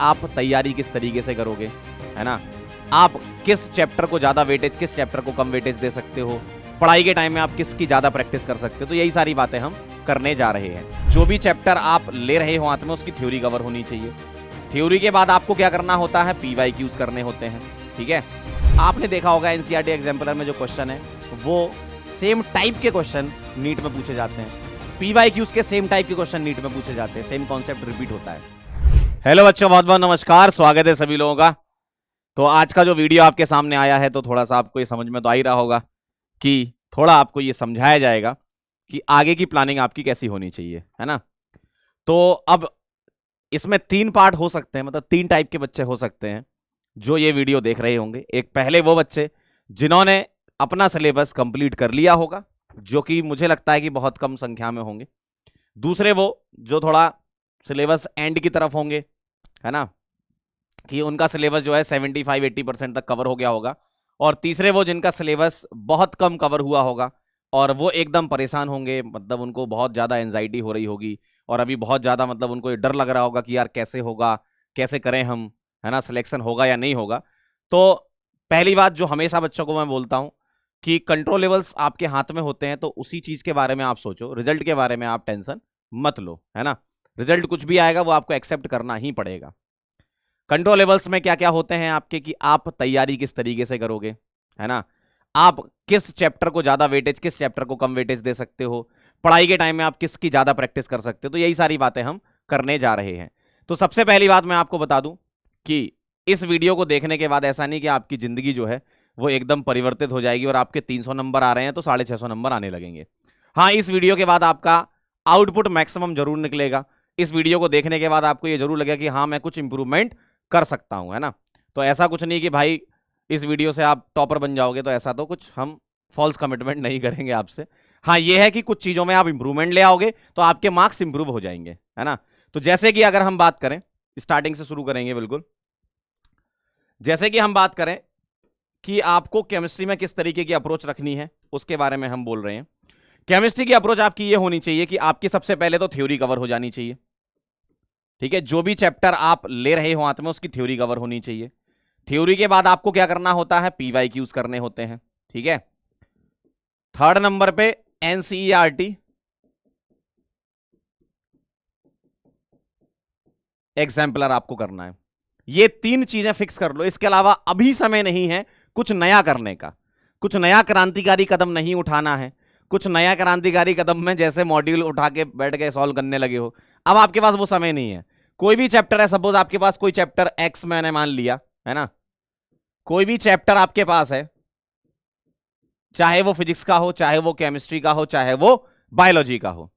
आप तैयारी किस तरीके से करोगे, है ना, आप किस चैप्टर को ज्यादा वेटेज, किस चैप्टर को कम वेटेज दे सकते हो, पढ़ाई के टाइम में आप किसकी ज्यादा प्रैक्टिस कर सकते हो। तो यही सारी बातें हम करने जा रहे हैं। जो भी चैप्टर आप ले रहे हो हाथ में उसकी थ्योरी कवर होनी चाहिए। थ्योरी के बाद आपको क्या करना होता है, PYQs करने होते हैं। ठीक है, आपने देखा होगा एनसीईआरटी एग्जाम्पलर में जो क्वेश्चन है वो सेम टाइप के क्वेश्चन नीट में पूछे जाते हैं, PYQs के सेम टाइप के क्वेश्चन नीट में पूछे जाते हैं, सेम कॉन्सेप्ट रिपीट होता है। हेलो बच्चों, बहुत बहुत नमस्कार, स्वागत है सभी लोगों का। तो आज का जो वीडियो आपके सामने आया है तो थोड़ा सा आपको ये समझ में तो आ ही रहा होगा कि थोड़ा आपको ये समझाया जाएगा कि आगे की प्लानिंग आपकी कैसी होनी चाहिए, है ना। तो अब इसमें 3 पार्ट हो सकते हैं, मतलब 3 टाइप के बच्चे हो सकते हैं जो ये वीडियो देख रहे होंगे। एक पहले वो बच्चे जिन्होंने अपना सिलेबस कंप्लीट कर लिया होगा, जो कि मुझे लगता है कि बहुत कम संख्या में होंगे। दूसरे वो जो थोड़ा सिलेबस एंड की तरफ होंगे, है ना, कि उनका सिलेबस जो है 75-80% तक कवर हो गया होगा। और तीसरे वो जिनका सिलेबस बहुत कम कवर हुआ होगा और वो एकदम परेशान होंगे, मतलब उनको बहुत ज़्यादा एंजाइटी हो रही होगी और अभी बहुत ज़्यादा मतलब उनको ये डर लग रहा होगा कि यार कैसे होगा, कैसे करें हम, है ना, सिलेक्शन होगा या नहीं होगा। तो पहली बात जो हमेशा बच्चों को मैं बोलता हूँ कि कंट्रोल लेवल्स आपके हाथ में होते हैं, तो उसी चीज़ के बारे में आप सोचो, रिजल्ट के बारे में आप टेंशन मत लो, है ना। रिजल्ट कुछ भी आएगा वो आपको एक्सेप्ट करना ही पड़ेगा। कंट्रोल लेवल्स में क्या क्या होते हैं आपके, कि आप तैयारी किस तरीके से करोगे, है ना, आप किस चैप्टर को ज्यादा वेटेज, किस चैप्टर को कम वेटेज दे सकते हो, पढ़ाई के टाइम में आप किसकी ज्यादा प्रैक्टिस कर सकते हो। तो यही सारी बातें हम करने जा रहे हैं। तो सबसे पहली बात मैं आपको बता दूं कि इस वीडियो को देखने के बाद ऐसा नहीं कि आपकी जिंदगी जो है वो एकदम परिवर्तित हो जाएगी और आपके 300 नंबर आ रहे हैं तो 650 नंबर आने लगेंगे। हाँ, इस वीडियो के बाद आपका आउटपुट मैक्सिमम जरूर निकलेगा। इस वीडियो को देखने के बाद आपको ये जरूर लगेगा कि हाँ मैं कुछ इंप्रूवमेंट कर सकता हूं, है ना। तो ऐसा कुछ नहीं कि भाई इस वीडियो से आप टॉपर बन जाओगे, तो ऐसा तो कुछ हम फॉल्स कमिटमेंट नहीं करेंगे आपसे। हाँ, ये है कि कुछ चीजों में आप इंप्रूवमेंट ले आओगे तो आपके मार्क्स इंप्रूव हो जाएंगे, है ना। तो जैसे कि अगर हम बात करें, स्टार्टिंग से शुरू करेंगे बिल्कुल, जैसे कि हम बात करें कि आपको केमिस्ट्री में किस तरीके की अप्रोच रखनी है, उसके बारे में हम बोल रहे हैं। केमिस्ट्री की अप्रोच आपकी ये होनी चाहिए कि आपकी सबसे पहले तो थ्योरी कवर हो जानी चाहिए। ठीक है, जो भी चैप्टर आप ले रहे हो हाथ में उसकी थ्योरी कवर होनी चाहिए। थ्योरी के बाद आपको क्या करना होता है, PYQs करने होते हैं। ठीक है, 3rd नंबर पे NCERT एग्जाम्पलर आपको करना है। ये 3 चीजें फिक्स कर लो, इसके अलावा अभी समय नहीं है कुछ नया करने का, कुछ नया क्रांतिकारी कदम नहीं उठाना है। कुछ नया क्रांतिकारी कदम में जैसे मॉड्यूल उठा के बैठ के सॉल्व करने लगे हो, अब आपके पास वो समय नहीं है। कोई भी चैप्टर है, सपोज आपके पास कोई चैप्टर एक्स मैंने मान लिया, है ना, कोई भी चैप्टर आपके पास है, चाहे वो फिजिक्स का हो, चाहे वो केमिस्ट्री का हो, चाहे वो बायोलॉजी का हो,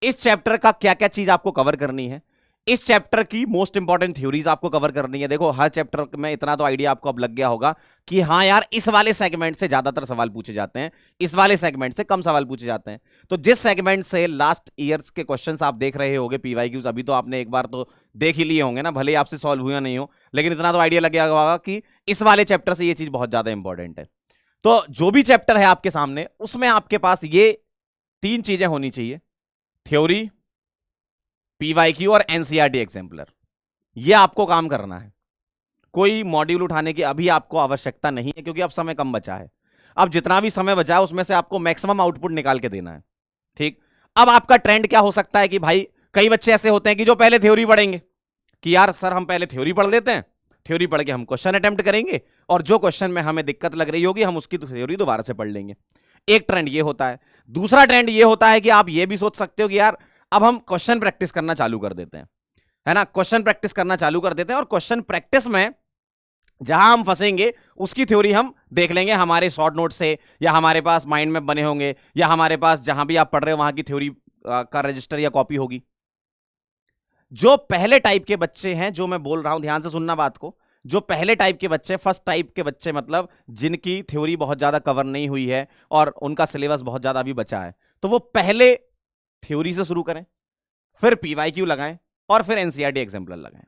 इस चैप्टर का क्या क्या चीज आपको कवर करनी है, इस चैप्टर की मोस्ट इंपॉर्टेंट थ्योरीज आपको कवर करनी है। देखो हर चैप्टर में इतना तो आइडिया आपको अब लग गया होगा कि हाँ यार इस वाले सेगमेंट से ज्यादातर सवाल पूछे जाते हैं, इस वाले सेगमेंट से कम सवाल पूछे जाते हैं। तो जिस सेगमेंट से लास्ट ईयर्स के क्वेश्चंस आप देख रहे होंगे PYQs, अभी तो आपने एक बार तो देख ही लिए होंगे ना, भले ही आपसे सॉल्व हुआ नहीं हो, लेकिन इतना तो आइडिया लग गया होगा कि इस वाले चैप्टर से ये चीज बहुत ज्यादा इंपॉर्टेंट है। तो जो भी चैप्टर है आपके सामने उसमें आपके पास ये 3 चीजें होनी चाहिए, थ्योरी, PYQ और NCERT एग्जाम्पलर। ये आपको काम करना है। कोई मॉड्यूल उठाने की अभी आपको आवश्यकता नहीं है क्योंकि अब समय कम बचा है। अब जितना भी समय बचा है उसमें से आपको मैक्सिमम आउटपुट निकाल के देना है। ठीक, अब आपका ट्रेंड क्या हो सकता है कि भाई कई बच्चे ऐसे होते हैं कि जो पहले थ्योरी पढ़ेंगे कि यार सर हम पहले थ्योरी पढ़ लेते हैं, थ्योरी पढ़ के हम क्वेश्चन अटेम्प्ट करेंगे और जो क्वेश्चन में हमें दिक्कत लग रही होगी हम उसकी थ्योरी दोबारा से पढ़ लेंगे। एक ट्रेंड ये होता है। दूसरा ट्रेंड ये होता है कि आप ये भी सोच सकते हो कि यार अब हम क्वेश्चन प्रैक्टिस करना चालू कर देते हैं, है ना, क्वेश्चन प्रैक्टिस करना चालू कर देते हैं और क्वेश्चन प्रैक्टिस में जहां हम फंसेंगे उसकी थ्योरी हम देख लेंगे हमारे शॉर्ट नोट से, या हमारे पास माइंड में बने होंगे, या हमारे पास जहां भी आप पढ़ रहे हो वहां की थ्योरी का रजिस्टर या कॉपी होगी। जो पहले टाइप के बच्चे हैं, जो मैं बोल रहा हूं ध्यान से सुनना बात को, जो पहले टाइप के बच्चे, फर्स्ट टाइप के बच्चे, मतलब जिनकी थ्योरी बहुत ज्यादा कवर नहीं हुई है और उनका सिलेबस बहुत ज्यादा अभी बचा है, तो वो पहले थ्योरी से शुरू करें, फिर PYQ लगाएं और फिर NCERT एग्जाम्पलर लगाएं।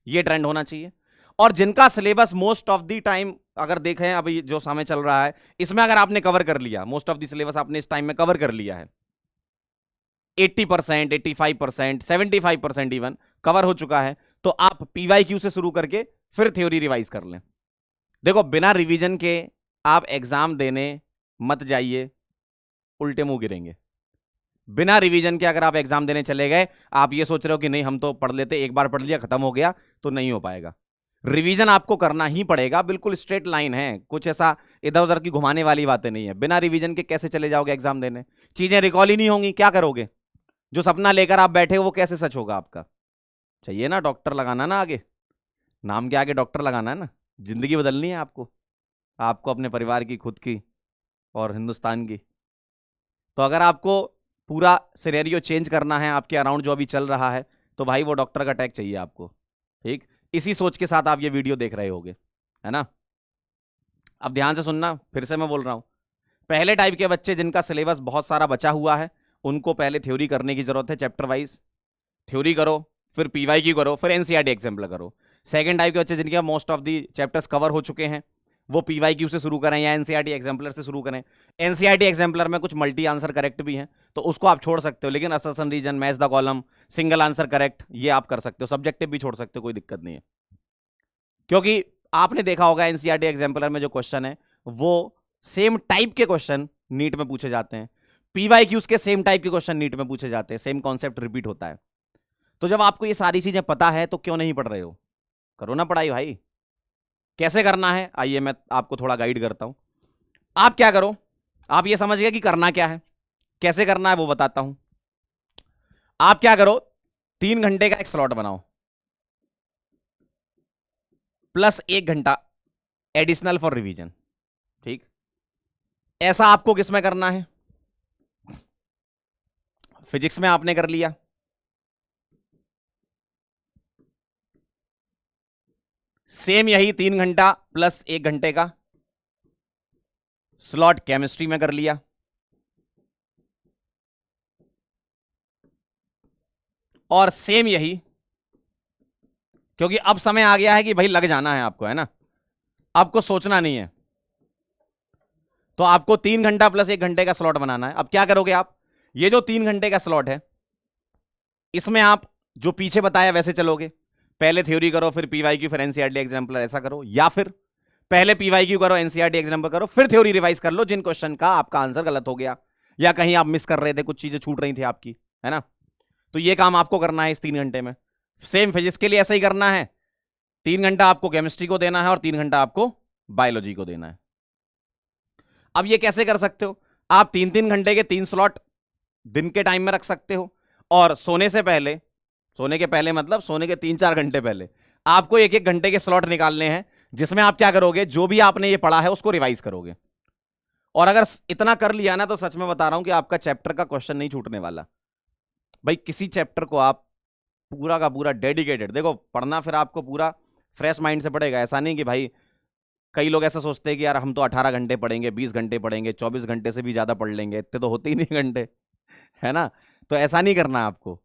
ये ट्रेंड होना चाहिए। और जिनका syllabus most of the time अगर देखें अभी जो समय चल रहा है इसमें अगर आपने कवर कर लिया, मोस्ट ऑफ द सिलेबस आपने इस टाइम में कवर कर लिया है, 80%, 85%, 75% इवन कवर हो चुका है, तो आप पीवाईक्यू से शुरू करके फिर थ्योरी रिवाइज कर लें। देखो बिना रिवीजन के आप एग्जाम देने मत जाइए, उल्टे मुंह गिरेंगे। बिना रिवीजन के अगर आप एग्जाम देने चले गए, आप ये सोच रहे हो कि नहीं हम तो पढ़ लेते, एक बार पढ़ लिया खत्म हो गया, तो नहीं हो पाएगा। रिवीजन आपको करना ही पड़ेगा, बिल्कुल स्ट्रेट लाइन है, कुछ ऐसा इधर उधर की घुमाने वाली बातें नहीं है। बिना रिवीजन के कैसे चले जाओगे एग्जाम देने? चीजें रिकॉल ही नहीं होंगी, क्या करोगे? जो सपना लेकर आप बैठे हो वो कैसे सच होगा आपका? चाहिए ना डॉक्टर लगाना ना आगे, नाम के आगे डॉक्टर लगाना है ना। जिंदगी बदलनी है आपको, आपको अपने परिवार की, खुद की और हिंदुस्तान की। तो अगर आपको पूरा सिनेरियो चेंज करना है आपके अराउंड जो अभी चल रहा है, तो भाई वो डॉक्टर का टैग चाहिए आपको। ठीक, इसी सोच के साथ आप ये वीडियो देख रहे होगे, है ना। अब ध्यान से सुनना, फिर से मैं बोल रहा हूं, पहले टाइप के बच्चे जिनका सिलेबस बहुत सारा बचा हुआ है, उनको पहले थ्योरी करने की जरूरत है, चैप्टर वाइज थ्योरी करो, फिर पीवाईक्यू करो, फिर एनसीईआरटी एग्जाम्पल करो। सेकंड टाइप के बच्चे जिनके most of the chapters cover हो चुके हैं, वो पीवाईक्यू से शुरू करें या एनसीईआरटी एग्जाम्पलर से शुरू करें। एनसीईआरटी एग्जाम्पलर में कुछ मल्टी आंसर करेक्ट भी हैं, तो उसको आप छोड़ सकते हो, लेकिन assertion reason, match the column, single answer correct, ये आप कर सकते हो। सब्जेक्टिव भी छोड़ सकते हो, कोई दिक्कत नहीं है। क्योंकि आपने देखा होगा एनसीईआरटी एग्जाम्पलर में जो क्वेश्चन है वो सेम टाइप के क्वेश्चन नीट में पूछे जाते हैं, पीवाईक्यूज के सेम टाइप के क्वेश्चन नीट में पूछे जाते हैं, सेम कॉन्सेप्ट रिपीट होता है। तो जब आपको ये सारी चीजें पता है तो क्यों नहीं पढ़ रहे हो? करो ना पढ़ाई भाई। कैसे करना है आइए मैं आपको थोड़ा गाइड करता हूं। आप क्या करो, आप ये समझ गए कि करना क्या है, कैसे करना है वो बताता हूं। आप क्या करो, 3 घंटे का एक स्लॉट बनाओ प्लस 1 घंटा एडिशनल फॉर रिवीजन। ठीक, ऐसा आपको किसमें करना है? फिजिक्स में आपने कर लिया, सेम यही 3 घंटा प्लस 1 घंटे का स्लॉट केमिस्ट्री में कर लिया, और सेम यही, क्योंकि अब समय आ गया है कि भाई लग जाना है आपको, है ना, आपको सोचना नहीं है। तो आपको 3 घंटा प्लस 1 घंटे का स्लॉट बनाना है। अब क्या करोगे आप, ये जो 3 घंटे का स्लॉट है इसमें आप जो पीछे बताया वैसे चलोगे, पहले थ्योरी करो फिर पीवाईक्यू फिर एनसीईआरटी एग्जाम्पलर, ऐसा करो। या फिर पहले पीवाईक्यू करो, एनसीईआरटी एग्जाम्पल करो, फिर थ्योरी रिवाइज कर लो जिन क्वेश्चन का आपका आंसर गलत हो गया या कहीं आप मिस कर रहे थे, कुछ चीजें छूट रही थी आपकी, है ना। तो ये काम आपको करना है इस 3 घंटे में। सेम फिजिक्स के लिए ऐसा ही करना है, 3 घंटा आपको केमिस्ट्री को देना है और 3 घंटा आपको बायोलॉजी को देना है। अब ये कैसे कर सकते हो, आप 3-3 घंटे के 3 स्लॉट दिन के टाइम में रख सकते हो, और सोने से पहले, सोने के पहले मतलब सोने के 3-4 घंटे पहले आपको 1-1 घंटे के स्लॉट निकालने हैं, जिसमें आप क्या करोगे, जो भी आपने ये पढ़ा है उसको रिवाइज करोगे। और अगर इतना कर लिया ना, तो सच में बता रहा हूं कि आपका चैप्टर का क्वेश्चन नहीं छूटने वाला। भाई किसी चैप्टर को आप पूरा का पूरा डेडिकेटेड देखो पढ़ना, फिर आपको पूरा फ्रेश माइंड से पढ़ेगा। ऐसा नहीं कि भाई कई लोग ऐसा सोचते हैं कि यार हम तो 18 घंटे पढ़ेंगे, 20 घंटे पढ़ेंगे, 24 घंटे से भी ज्यादा पढ़ लेंगे, इतने तो होते ही नहीं घंटे, है ना। तो ऐसा नहीं करना, आपको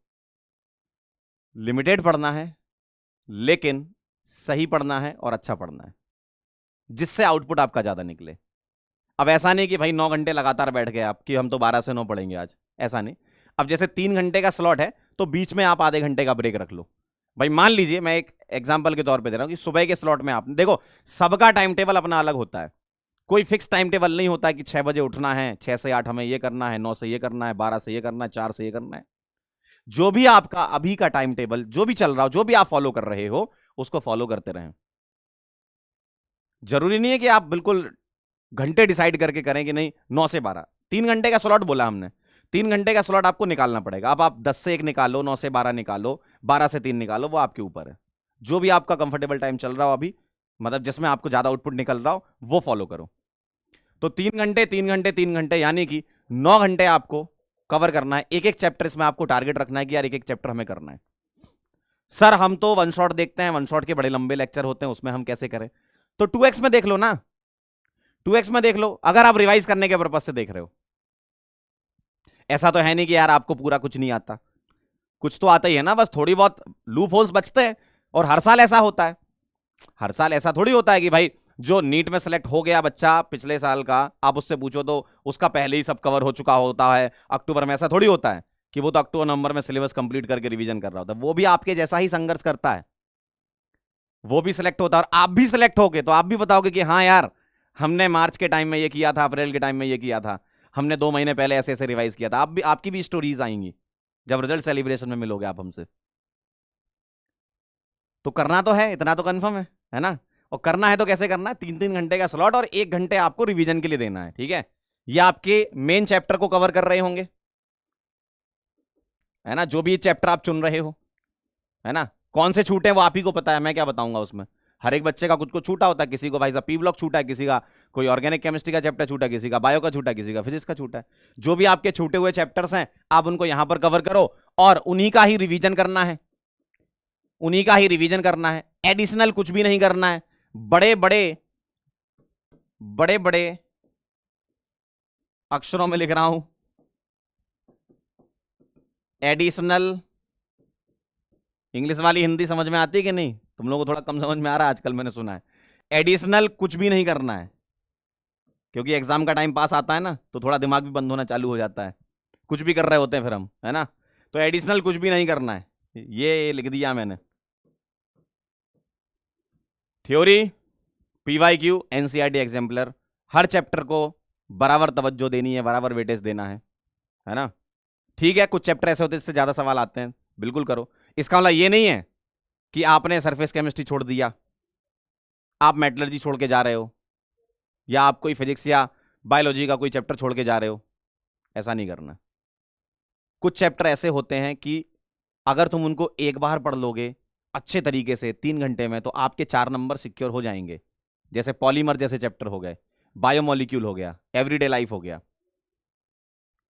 लिमिटेड पढ़ना है, लेकिन सही पढ़ना है और अच्छा पढ़ना है, जिससे आउटपुट आपका ज्यादा निकले। अब ऐसा नहीं कि भाई 9 घंटे लगातार बैठ गए आप कि हम तो 12 से 9 पढ़ेंगे आज, ऐसा नहीं। अब जैसे 3 घंटे का स्लॉट है तो बीच में आप आधे घंटे का ब्रेक रख लो। भाई मान लीजिए, मैं एक एग्जांपल के तौर पे दे रहा हूं कि सुबह के स्लॉट में आप देखो, सबका टाइम टेबल अपना अलग होता है, कोई फिक्स टाइम टेबल नहीं होता कि 6 बजे उठना है, 6 से 8 हमें ये करना है, 9 से ये करना है, 12 से ये करना है, 4 से ये करना है। जो भी आपका अभी का टाइम टेबल जो भी चल रहा हो, जो भी आप फॉलो कर रहे हो, उसको फॉलो करते रहें। जरूरी नहीं है कि आप बिल्कुल घंटे डिसाइड करके करें कि नहीं 9 से 12, 3 घंटे का स्लॉट बोला हमने, 3 घंटे का स्लॉट आपको निकालना पड़ेगा। अब आप 10 से 1 निकालो, 9 से 12 निकालो, 12 से 3 निकालो, वो आपके ऊपर है। जो भी आपका कंफर्टेबल टाइम चल रहा हो अभी, मतलब जिसमें आपको ज्यादा आउटपुट निकल रहा हो, वो फॉलो करो। तो 3 घंटे 3 घंटे 3 घंटे, यानी कि 9 घंटे आपको कवर करना है। एक एक चैप्टर इसमें आपको टारगेट रखना है कि यार एक एक चैप्टर हमें करना है। सर हम तो वन शॉट देखते हैं, वन शॉट के बड़े लंबे लेक्चर होते हैं, उसमें हम कैसे करें? तो 2x में देख लो ना, 2x में देख लो, अगर आप रिवाइज करने के पर्पज से देख रहे हो। ऐसा तो है नहीं कि यार आपको पूरा कुछ नहीं आता, कुछ तो आता ही है ना, बस थोड़ी बहुत लूप होल्स बचते हैं। और हर साल ऐसा होता है, हर साल ऐसा थोड़ी होता है कि भाई जो नीट में सेलेक्ट हो गया बच्चा पिछले साल का, आप उससे पूछो तो उसका पहले ही सब कवर हो चुका होता है अक्टूबर में। ऐसा थोड़ी होता है कि वो तो अक्टूबर नवंबर में सिलेबस कंप्लीट करके रिवीजन कर रहा होता है। वो भी आपके जैसा ही संघर्ष करता है, वो भी सिलेक्ट होता है और आप भी सिलेक्ट होगे तो आप भी बताओगे कि हाँ यार, हमने मार्च के टाइम में ये किया था, अप्रैल के टाइम में ये किया था, हमने 2 महीने पहले ऐसे ऐसे रिवाइज किया था। आप भी, आपकी भी स्टोरीज आएंगी जब रिजल्ट सेलिब्रेशन में मिलोगे आप हमसे। तो करना तो है, इतना तो कंफर्म है ना। और करना है तो कैसे करना है, 3-3 घंटे का स्लॉट और 1 घंटे आपको रिवीजन के लिए देना है, ठीक है। ये आपके मेन चैप्टर को कवर कर रहे होंगे, है ना, जो भी चैप्टर आप चुन रहे हो, है ना। कौन से छूटे वो आप ही को पता है, मैं क्या बताऊंगा उसमें। हर एक बच्चे का कुछ कुछ छूटा होता है, किसी को भाई साहब पी ब्लॉक छूटा है, किसी का कोई ऑर्गेनिक केमिस्ट्री का चैप्टर छूटा है, किसी का बायो का छूटा है, किसी का फिजिक्स का छूटा है। जो भी आपके छूटे हुए चैप्टर्स हैं आप उनको यहां पर कवर करो और उन्हीं का ही रिवीजन करना है, उन्हीं का ही रिवीजन करना है, एडिशनल कुछ भी नहीं करना है। बड़े बड़े बड़े बड़े अक्षरों में लिख रहा हूं, एडिशनल। इंग्लिश वाली हिंदी समझ में आती है कि नहीं, तुम लोगों को थोड़ा कम समझ में आ रहा है आजकल, मैंने सुना है। एडिशनल कुछ भी नहीं करना है, क्योंकि एग्जाम का टाइम पास आता है ना तो थोड़ा दिमाग भी बंद होना चालू हो जाता है, कुछ भी कर रहे होते हैं फिर हम, है ना। तो एडिशनल कुछ भी नहीं करना है, ये लिख दिया मैंने। थ्योरी, पीवाईक्यू, एनसीईआरटी एग्जाम्पलर, हर चैप्टर को बराबर तवज्जो देनी है, बराबर वेटेज देना है ना। ठीक है, कुछ चैप्टर ऐसे होते हैं जिससे ज्यादा सवाल आते हैं, बिल्कुल करो। इसका मतलब ये नहीं है कि आपने सरफेस केमिस्ट्री छोड़ दिया, आप मेटलर्जी छोड़ के जा रहे हो, या आप कोई फिजिक्स या बायोलॉजी का कोई चैप्टर छोड़ के जा रहे हो, ऐसा नहीं करना। कुछ चैप्टर ऐसे होते हैं कि अगर तुम उनको एक बार पढ़ लोगे अच्छे तरीके से 3 घंटे में, तो आपके 4 नंबर सिक्योर हो जाएंगे। जैसे पॉलीमर जैसे चैप्टर हो गए, बायोमोलिक्यूल हो गया, एवरीडे लाइफ हो गया,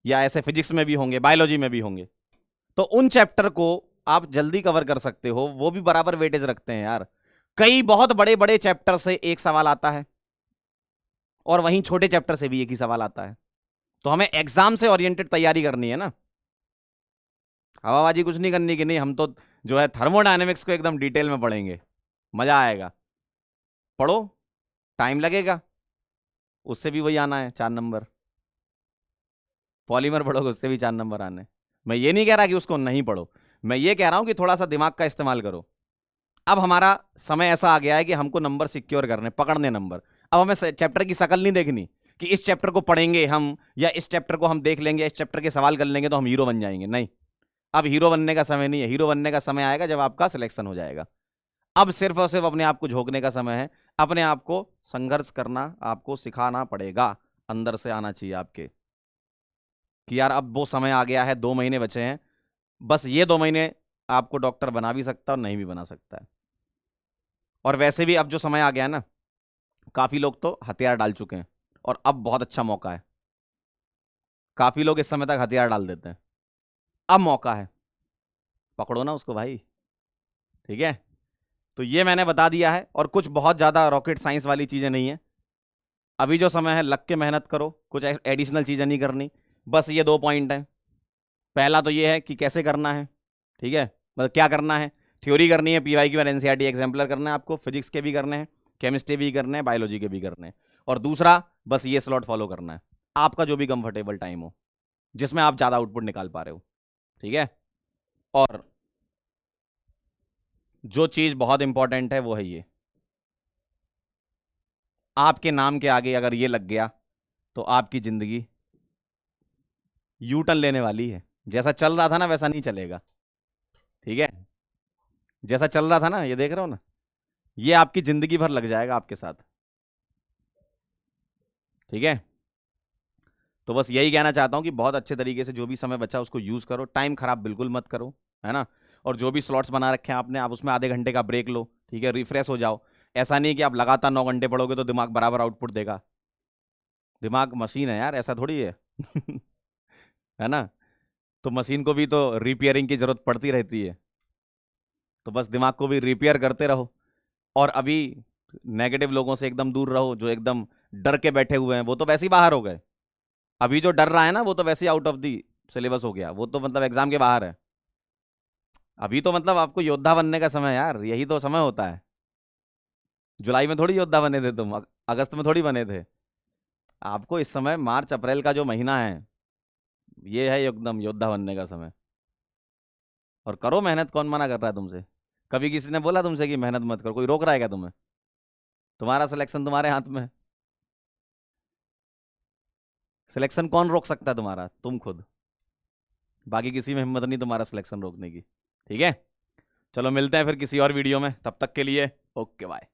या ऐसे फिजिक्स में भी होंगे, बायोलॉजी में भी होंगे। तो उन चैप्टर को आप जल्दी कवर कर सकते हो, वो भी बराबर वेटेज रखते हैं यार। कई बहुत बड़े बड़े चैप्टर से एक सवाल आता है और वहीं छोटे चैप्टर से भी एक ही सवाल आता है। तो हमें एग्जाम से ओरिएंटेड तैयारी करनी है ना, हवाबाजी कुछ नहीं करनी कि नहीं हम तो जो है थर्मोडायनेमिक्स को एकदम डिटेल में पढ़ेंगे, मजा आएगा। पढ़ो, टाइम लगेगा, उससे भी वही आना है 4 नंबर। पॉलीमर पढ़ोगे उससे भी 4 नंबर आने। मैं ये नहीं कह रहा कि उसको नहीं पढ़ो, मैं ये कह रहा हूं कि थोड़ा सा दिमाग का इस्तेमाल करो। अब हमारा समय ऐसा आ गया है कि हमको नंबर सिक्योर करने, पकड़ने नंबर। अब हमें चैप्टर की शकल नहीं देखनी कि इस चैप्टर को पढ़ेंगे हम, या इस चैप्टर को हम देख लेंगे, इस चैप्टर के सवाल कर लेंगे तो हम हीरो बन जाएंगे। नहीं, अब हीरो बनने का समय नहीं है। हीरो बनने का समय आएगा जब आपका सिलेक्शन हो जाएगा। अब सिर्फ और सिर्फ अपने आप को झोंकने का समय है। अपने आप को संघर्ष करना, आपको सिखाना पड़ेगा, अंदर से आना चाहिए आपके कि यार अब वो समय आ गया है, 2 महीने बचे हैं, बस ये 2 महीने आपको डॉक्टर बना भी सकता है और नहीं भी बना सकता है। और वैसे भी अब जो समय आ गया है ना, काफी लोग तो हथियार डाल चुके हैं और अब बहुत अच्छा मौका है। काफी लोग इस समय तक हथियार डाल देते हैं, अब मौका है, पकड़ो ना उसको भाई, ठीक है। तो ये मैंने बता दिया है, और कुछ बहुत ज्यादा रॉकेट साइंस वाली चीजें नहीं है। अभी जो समय है लग के मेहनत करो, कुछ एडिशनल चीजें नहीं करनी। बस ये 2 पॉइंट हैं। पहला तो ये है कि कैसे करना है, ठीक है, मतलब क्या करना है। थ्योरी करनी है, पीवाईक्यू और एनसीईआरटी एग्जाम्पलर करना है आपको, फिजिक्स के भी करने हैं, केमिस्ट्री भी करने हैं, बायोलॉजी के भी करने हैं। और दूसरा, बस ये स्लॉट फॉलो करना है, आपका जो भी कंफर्टेबल टाइम हो, जिसमें आप ज़्यादा आउटपुट निकाल पा रहे हो, ठीक है। और जो चीज़ बहुत इंपॉर्टेंट है वो है ये, आपके नाम के आगे अगर ये लग गया तो आपकी ज़िंदगी यू टर्न लेने वाली है। जैसा चल रहा था ना वैसा नहीं चलेगा, ठीक है। जैसा चल रहा था ना, ये देख रहे हो ना, ये आपकी जिंदगी भर लग जाएगा आपके साथ, ठीक है। तो बस यही कहना चाहता हूं कि बहुत अच्छे तरीके से जो भी समय बचा उसको यूज करो, टाइम खराब बिल्कुल मत करो, है ना। और जो भी स्लॉट्स बना रखे हैं आपने, आप उसमें आधे घंटे का ब्रेक लो, ठीक है, रिफ्रेश हो जाओ। ऐसा नहीं कि आप लगातार 9 घंटे पढ़ोगे तो दिमाग बराबर आउटपुट देगा। दिमाग मशीन है यार, ऐसा थोड़ी है है ना। तो मशीन को भी तो रिपेयरिंग की जरूरत पड़ती रहती है। तो बस दिमाग को भी रिपेयर करते रहो। और अभी नेगेटिव लोगों से एकदम दूर रहो, जो एकदम डर के बैठे हुए हैं, वो तो वैसे ही बाहर हो गए। अभी जो डर रहा है ना वो तो वैसे ही आउट ऑफ दी सिलेबस हो गया, वो तो मतलब एग्जाम के बाहर है। अभी तो मतलब आपको योद्धा बनने का समय है यार, यही तो समय होता है। जुलाई में थोड़ी योद्धा बने थे तुम, अगस्त में थोड़ी बने थे। आपको इस समय मार्च अप्रैल का जो महीना है, ये है एकदम योद्धा बनने का समय। और करो मेहनत, कौन मना कर रहा है तुमसे। कभी किसी ने बोला तुमसे कि मेहनत मत करो? कोई रोक रहा है क्या तुम्हें? तुम्हारा सिलेक्शन तुम्हारे हाथ में है। सिलेक्शन कौन रोक सकता है तुम्हारा? तुम खुद। बाकी किसी में हिम्मत नहीं तुम्हारा सिलेक्शन रोकने की। ठीक है, चलो मिलते हैं फिर किसी और वीडियो में, तब तक के लिए ओके बाय।